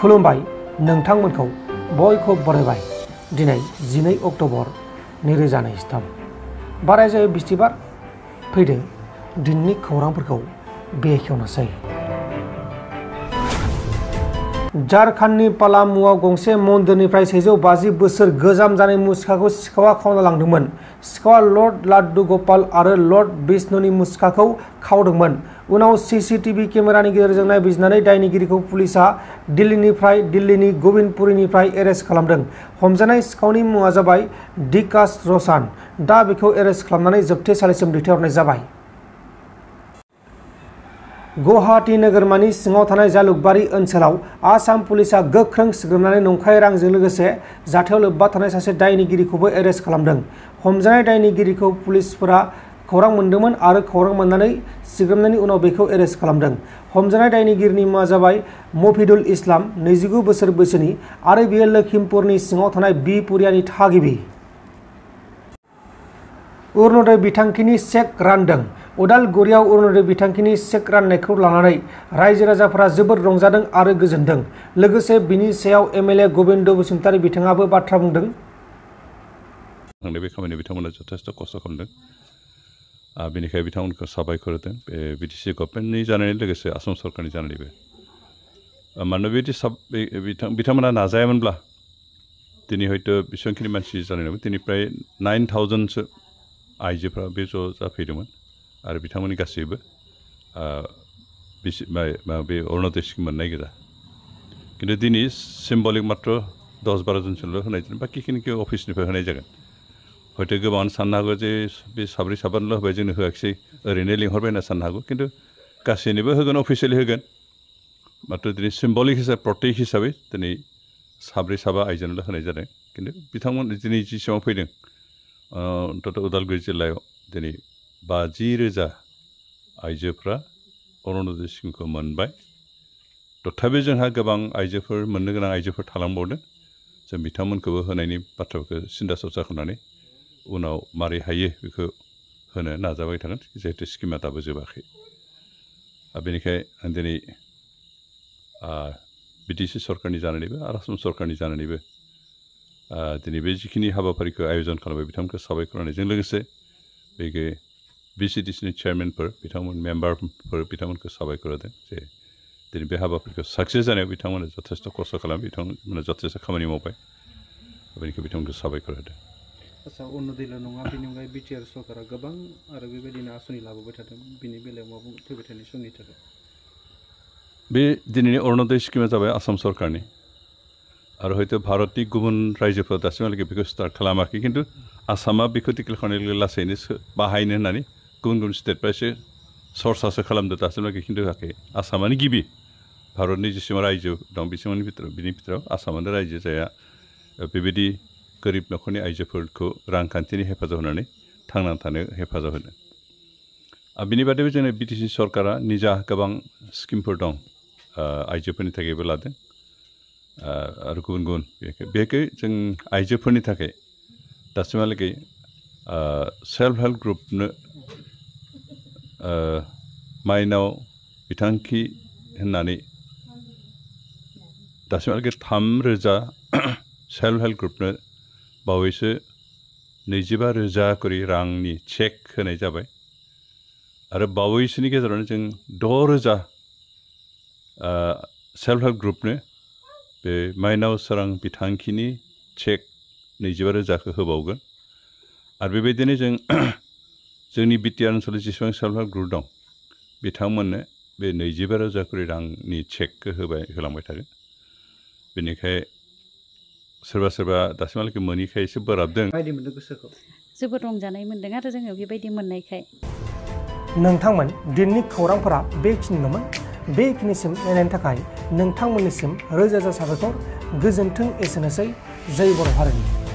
खुलुमबाय नोंथांमोनखौ बयखौ बरायबाय दिनै 12 अक्ट'बर 2023 बाराय जायो बिस्थिबार फैदो दिननि खौरांफोरखौ बेखेवनोसै। झारखंडनि पालामुआव गंसे मन्दिरनिफ्राय 150 बोसोर गोजाम जानाय मुसुखाखौ सिखावा खावना लांदोंमोन। सिखावा लर्ड लाड्डु गोपाल आरो लर्ड विष्णुनि मुसुखाखौ खावदोंमोन। उनाव सीसीटीवी केमेरानि गेजेरजों नायबिजिरनानै दायनिगिरिखौ पुलिसआ दिल्लीनि गोविंदपुरीनिफ्राय एरेस्ट खालामदों। हमजानाय सिखावनि मुङा जाबाय दिकाश रसान। दा बेखौ एरेस्ट खालामनानै जोबथेसालिसिम दैथायहरनाय जाबाय। गुवाहाटी नोगोरमानि सिङाव थानाय जालुकबारी ओनसोलाव आसाम पुलिसआ गोख्रों सिग्रोमनानै नंखाय रांजों लोगोसे जाथायाव लोब्बा थानाय सासे दायनिगिरिखौबो एरेस्ट खालामदों। हमजानाय दायनिगिरिखौ पुलिसफोरा खौरां मोन्दोंमोन आरो खौरां मोननानै सिग्रोमनायनि उनाव बेखौ एरेस्ट खालामदों। हमजानाय दायनिगिरिनि मुङा जाबाय मफिदुल इस्लाम, 29 बोसोर बैसोनि आरो बियो लखिमपुरनि सिङाव थानाय बिपुरियानि थागिबि। अरुणोदय बिथांखिनि चेक रानदों। उदालगुरियाव अरुणोदय बिथांखिनि चेक राननायखौ लानानै रायजो राजाफोरा जोबोद रंजादों आरो गोजोनदों। लोगोसे बिनि सायाव एमएलए गोविंद बसुमतारी बिथाङाबो बाथ्रा बुंदों। बे खामानियाव बिथांमोना जथेस्थ' खस्थ' खालामदों। बेनिखायनो बिथांमोनखौ साबायखर होदों। बे बिटिसि गभर्नमेन्टनि जानायजों लोगोसे आसाम सरकारनि जानानैबो। मानोना बिदि बिथांमोना नाजायामोनब्ला दिनै हयथ' बेसेबांखिनि मानसि जानाय नङामोन। दिनैफ्राय 9,000सो आइजोफ्रा बे ज' जाफैदोंमोन आरो बिथांमोननि गासैबो बे अरुणोदय स्किम मोननाय गोजा। खिन्थु दिनै सिम्बलिक मात्र 10-12 जनसोल' होनाय जादों। बाखिखिनिखौ अफिसनिफ्राय होनाय जागोन। हयथ' गोबाङानो साननो हागौ जे बे साब्रै साबानोल' होबाय जोंनो होआखिसै ओरैनो लिंहरबाय होनना साननो हागौ। खिन्थु गासैनोबो होगोन, अफिसियेलि होगोन। मात्र दिनै सिम्बलिक हिसाबै प्रटेक हिसाबै दिनै साब्रै साबा आइजोनोल' होनाय जादों। खिन्थु बिथांमोन दिनै जिसिबां फैदों अन्तत' उदालगुरि जिल्लायाव दिनै 50,000 आइजोफ्रा अरुणोदय स्किमखौ मोनबाय। तथापि जोंहा गोबां आइजोफोर मोननो गोनां आइजोफोर थालांबावदों। जों बिथांमोनखौबो होनायनि बाथ्राफोरखौ सिन्था सरसा खालामनानै उनाव मारै हायो बेखौ होनो नाजाबाय थागोन, जिहेतु स्किमा दाबो जोबाखै। बेनिखायनो दिनै बिटिसि सरकारनि जानानैबो आरो आसाम सरकारनि जानानैबो दिनै बे जिखिनि हाबाफारिखौ आयोजन खालामबाय बिथांमोनखौ साबायखर होनायजों लोगोसे बे बिसिडिसिनि चेयारमेनफोर बिथांमोन मेम्बारफोर बिथांमोनखौ साबायखर होदों जे दिनै बे हाबाफारिखौ साक्सेस जानायाव बिथांमोना जथेस्थ' खस्थ' खालामो, बिथांमोना जथेस्थ' खामानि मावबाय। बेनिखायनो बिथांमोनखौ साबायखर होदों। आदसा अरुणोदयल' नङा, बेनि अनगायै बिटिआर सरकारा गोबां आरो बेबायदिनो आसनि लाबोबाय थादों। बिनि बेलायाव मा बुंनो फैबाय थानाय समनि थाखाय? बे दिनैनि अरुणोदय स्किमा जाबाय आसाम सरकारनि आरो हयथ' भारतनि गुबुन रायजोफोरा दासिमहालागै बेखौ स्टार्ट खालामाखै। खिन्थु आसामा बेखौ डिक्लेयार खालामनाय लासैनो बाहायनो होननानै गुबुन गुबुन स्टेटफ्रा एसे सरसासो खालामदों दासिमहालागै, खिन्थु होआखै। आसामानो गिबि भारतनि जेसेबां रायजो दं बिनि बिथोराव आसामानो रायजो जाया बेबायदि गोरिब न'खरनि आइजोफोरखौ रांखान्थिनि हेफाजाब होनानै थांनानै थानो हेफाजाब होदों। बिनि बादैबो जोंनि बिटिसि सरकारा निजा गोबां स्किमफोर दं आइजोफोरनि थाखायबो लादों आरो गुबुन गुबुन बेखौ जों आइजोफोरनि थाखाय दासिमहालागै सेल्फ हेल्प ग्रुपनो माइनाव बिथांखि होननानै दासिमहालागै 3,000 सेल्फ हेल्प ग्रुपनो बावैसो 25,000 करि रांनि चेक होनाय जाबाय आरो बावैसोनि गेजेरावनो जों 6,000 सेल्फ हेल्प ग्रुपनो बे माइनाव सोरां बिथांखिनि चेक 25,000खौ होबावगोन। आरो बेबायदिनो जों जोंनि बिटिआर ओनसोलाव जेसेबां सेल्फ हेल्प ग्रुप दं बिथांमोननो बे 25,000 करि रांनि चेकखौ होलांबाय थागोन। बेनिखाय सोरबा सोरबा दासिमहालागै मोनैखाय एसे बोराबदों। बायदि मोनदों गोसोखौ? जोबोद रंजानाय मोन्दों आरो जोङो बेबायदि मोननायखाय। नोंथांमोन दिननि खौरांफोरा बेखिनिल'मोन। बेखिनिसिम नायनायनि थाखाय नोंथांमोननिसिम रोजा रोजा साबायखर। गोजोन्थों। एसेनोसै। जय बर' हारिनि।